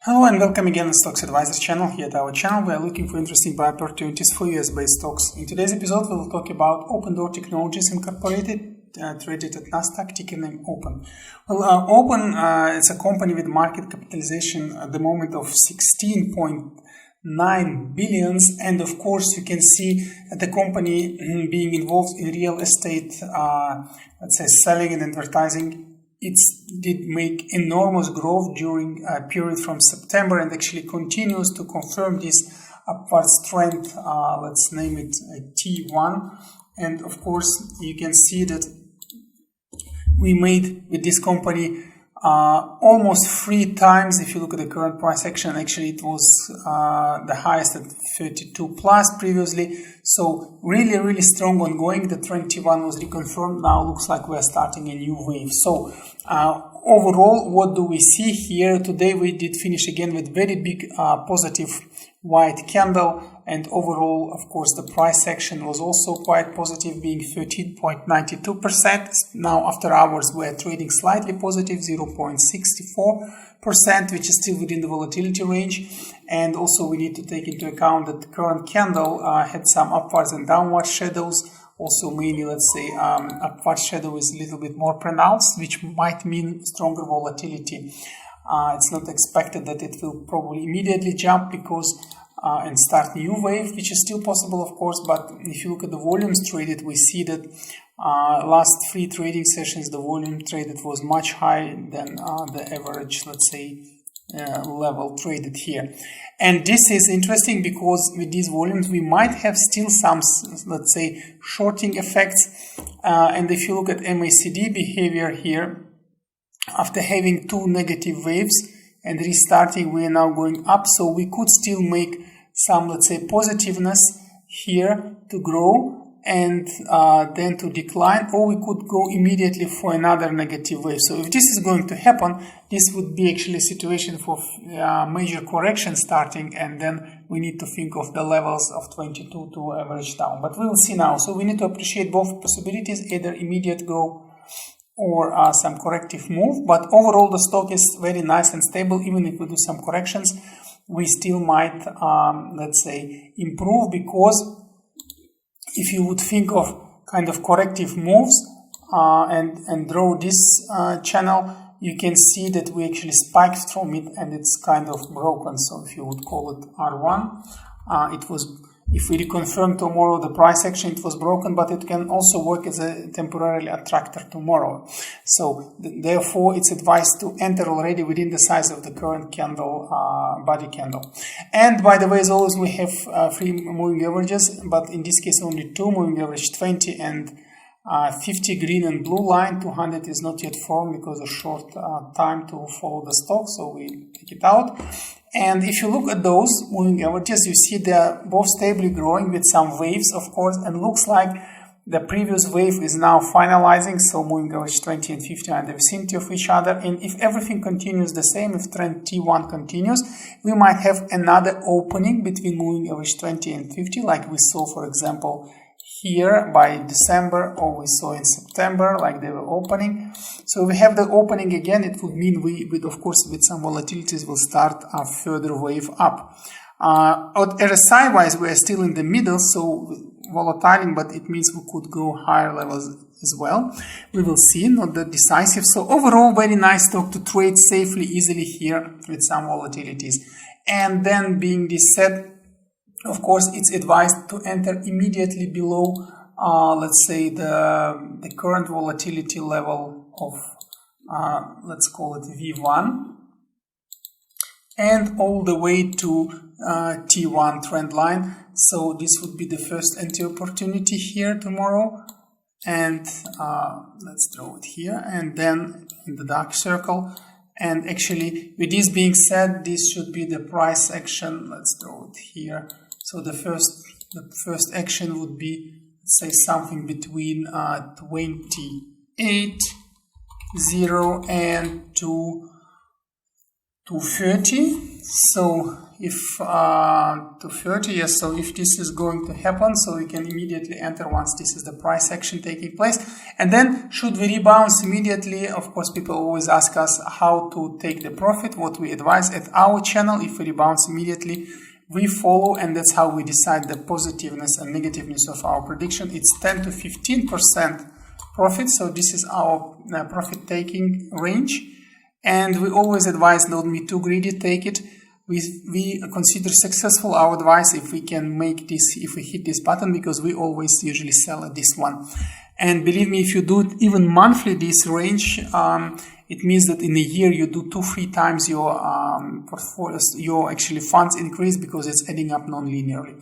Hello and welcome again to Stocks Advisors channel. Here at our channel we are looking for interesting buy opportunities for US-based stocks. In today's episode we will talk about Opendoor Technologies Incorporated, traded at Nasdaq, ticker name Open. Open it's a company with market capitalization at the moment of 16.9 billions, and of course you can see the company being involved in real estate, let's say selling and advertising. It did make enormous growth during a period from September and actually continues to confirm this upwards trend. Let's name it T1. And of course, you can see that we made with this company almost 3 times. If you look at the current price action, actually it was the highest at 32 plus previously. So really strong ongoing. The trend T1 was reconfirmed. Now looks like we're starting a new wave. So overall, what do we see here? Today we did finish again with very big positive white candle, and overall, of course, the price action was also quite positive, being 13.92%. Now after hours we're trading slightly positive, 0.64%, which is still within the volatility range. And also we need to take into account that the current candle had some upwards and downward shadows. Also mainly, let's say, upward shadow is a little bit more pronounced, which might mean stronger volatility. It's not expected that it will probably immediately jump because and start new wave, which is still possible, of course. But if you look at the volumes traded, we see that last 3 trading sessions, the volume traded was much higher than the average, let's say, level traded here. And this is interesting because with these volumes we might have still some, let's say, shorting effects. And if you look at MACD behavior here, after having 2 negative waves and restarting, we are now going up. So we could still make some, let's say, positiveness here to grow and then to decline, or we could go immediately for another negative wave. So if this is going to happen, this would be actually a situation for major correction starting, and then we need to think of the levels of 22 to average down. But we will see now. So we need to appreciate both possibilities, either immediate growth or some corrective move. But overall the stock is very nice and stable. Even if we do some corrections, we still might, let's say, improve, because if you would think of kind of corrective moves and draw this channel, you can see that we actually spiked from it and it's kind of broken. So if you would call it R1, it was, if we reconfirm tomorrow the price action, it was broken, but it can also work as a temporarily attractor tomorrow. So therefore it's advised to enter already within the size of the current candle, body candle. And by the way, as always, we have 3 moving averages, but in this case only 2: moving average 20 and 50 green and blue line. 200 is not yet formed because of short time to follow the stock, so we take it out. And if you look at those moving averages, you see they're both stably growing with some waves, of course, and looks like the previous wave is now finalizing. So moving average 20 and 50 are in the vicinity of each other. And if everything continues the same, if trend T1 continues, we might have another opening between moving average 20 and 50, like we saw, for example, here by December, or we saw in September, like they were opening. So we have the opening again. It would mean we, with, of course, with some volatilities, will start a further wave up. RSI wise, we are still in the middle, so volatile, but it means we could go higher levels as well. We will see, not that decisive. So overall, very nice stock to trade safely, easily here with some volatilities. And then, being this said, of course, it's advised to enter immediately below, let's say, the current volatility level of, let's call it V1, and all the way to T1 trend line. So this would be the first entry opportunity here tomorrow. And let's draw it here, and then in the dark circle. And actually, with this being said, this should be the price action. Let's draw it here. So the first action would be, let's say, something between 28.0 and 230. So if to 30, yes, so if this is going to happen, so we can immediately enter once this is the price action taking place. And then should we rebound immediately? Of course, people always ask us how to take the profit. What we advise at our channel, if we rebound immediately, we follow, and that's how we decide the positiveness and negativeness of our prediction. It's 10 to 15% profit, so this is our profit taking range, and we always advise don't be too greedy, take it. We consider successful our advice if we can make this, if we hit this button, because we always usually sell at this one. And believe me, if you do it even monthly, this range, it means that in a year you do 2-3 times your portfolios, your actually funds increase, because it's adding up non-linearly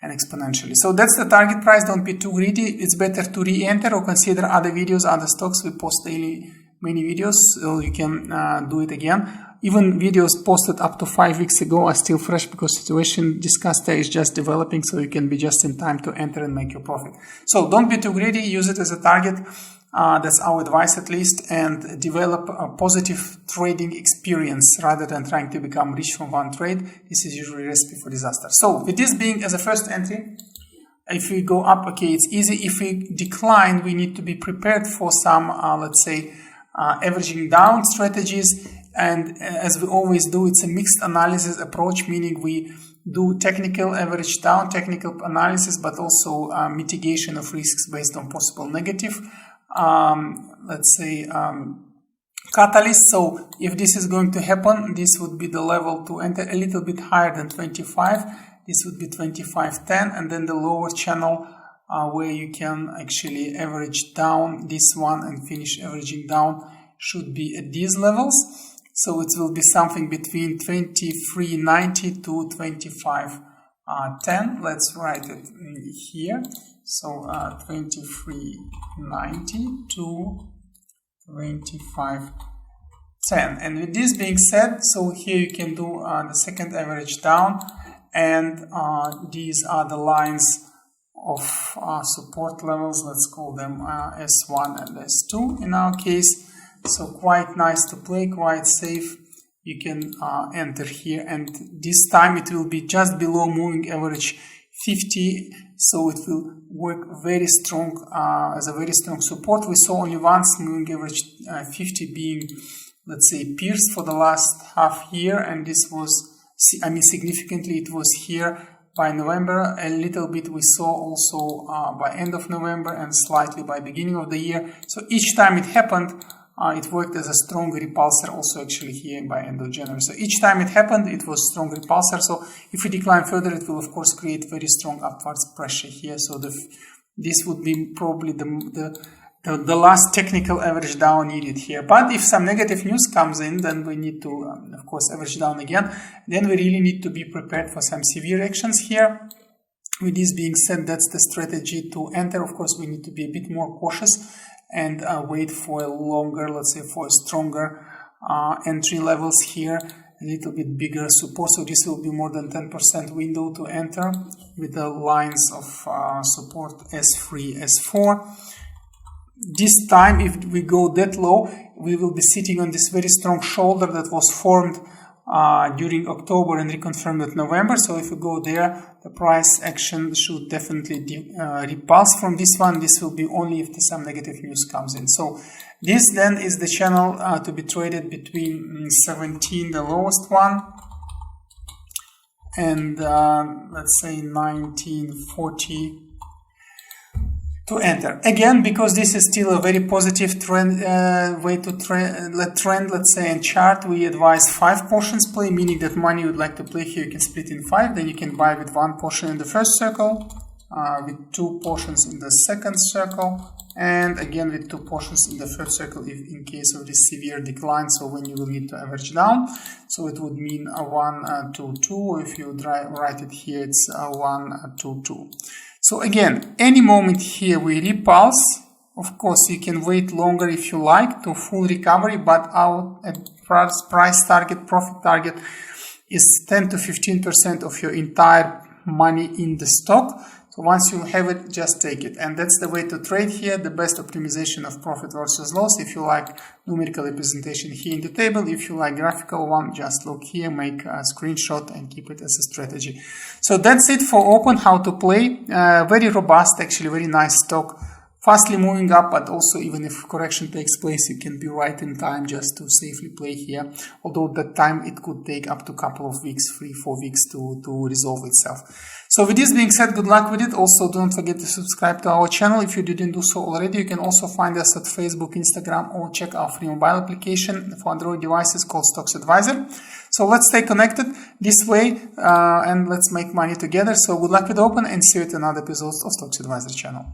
and exponentially. So that's the target price. Don't be too greedy. It's better to re-enter or consider other videos, other stocks. We post daily many videos, so you can do it again. Even videos posted up to 5 weeks ago are still fresh, because situation discussed there is just developing, so you can be just in time to enter and make your profit. So don't be too greedy, use it as a target. That's our advice at least, and develop a positive trading experience rather than trying to become rich from one trade. This is usually a recipe for disaster. So with this being as a first entry, if we go up, okay, it's easy. If we decline, we need to be prepared for some, let's say, averaging down strategies. And as we always do, it's a mixed analysis approach, meaning we do technical average down, technical analysis, but also mitigation of risks based on possible negative, let's say, catalyst. So if this is going to happen, this would be the level to enter a little bit higher than 25. This would be 25.10, and then the lower channel where you can actually average down this one and finish averaging down should be at these levels. So it will be something between 23.90 to 25.10. Let's write it here. So 23.90 to 25.10. And with this being said, so here you can do the second average down, and these are the lines of support levels. Let's call them S1 and S2 in our case. So quite nice to play, quite safe. You can enter here, and this time it will be just below moving average 50, so it will work very strong as a very strong support. We saw only once moving average 50 being, let's say, pierced for the last half year, and this was, I mean, significantly it was here by November. A little bit we saw also by end of November, and slightly by beginning of the year. So each time it happened, it worked as a strong repulsor also actually here by end of January. So each time it happened, it was strong repulsor. So if we decline further, it will of course create very strong upwards pressure here. So this would be probably the last technical average down needed here. But if some negative news comes in, then we need to of course average down again. Then we really need to be prepared for some severe actions here. With this being said, that's the strategy to enter. Of course, we need to be a bit more cautious and wait for a longer, let's say, for a stronger entry levels here, a little bit bigger support. So this will be more than 10% window to enter with the lines of support S3, S4. This time, if we go that low, we will be sitting on this very strong shoulder that was formed during October and reconfirmed at November. So if we go there, the price action should definitely repulse from this one. This will be only if some negative news comes in. So this then is the channel to be traded between 17, the lowest one, and let's say 1940 to enter. Again, because this is still a very positive trend, way to trend, let's say, and chart, we advise 5 portions play, meaning that money you would like to play here, you can split in 5. Then you can buy with 1 portion in the first circle, with 2 portions in the second circle, and again with 2 portions in the third circle if in case of this severe decline, so when you will need to average down. So it would mean a 1, 2, 2, or if you write it here, it's a 1, 2, 2. So again, any moment here we repulse. Of course, you can wait longer if you like to full recovery, but our price target, profit target is 10 to 15% of your entire money in the stock. So once you have it, just take it. And that's the way to trade here, the best optimization of profit versus loss. If you like numerical representation here in the table, if you like graphical one, just look here, make a screenshot and keep it as a strategy. So that's it for Open, how to play. Very robust, actually very nice stock. Fastly moving up, but also even if correction takes place, you can be right in time just to safely play here. Although that time it could take up to a couple of weeks, 3-4 weeks to resolve itself. So with this being said, good luck with it. Also, don't forget to subscribe to our channel if you didn't do so already. You can also find us at Facebook, Instagram, or check our free mobile application for Android devices called Stocks Advisor. So let's stay connected this way and let's make money together. So good luck with Open, and see you at another episode of Stocks Advisor channel.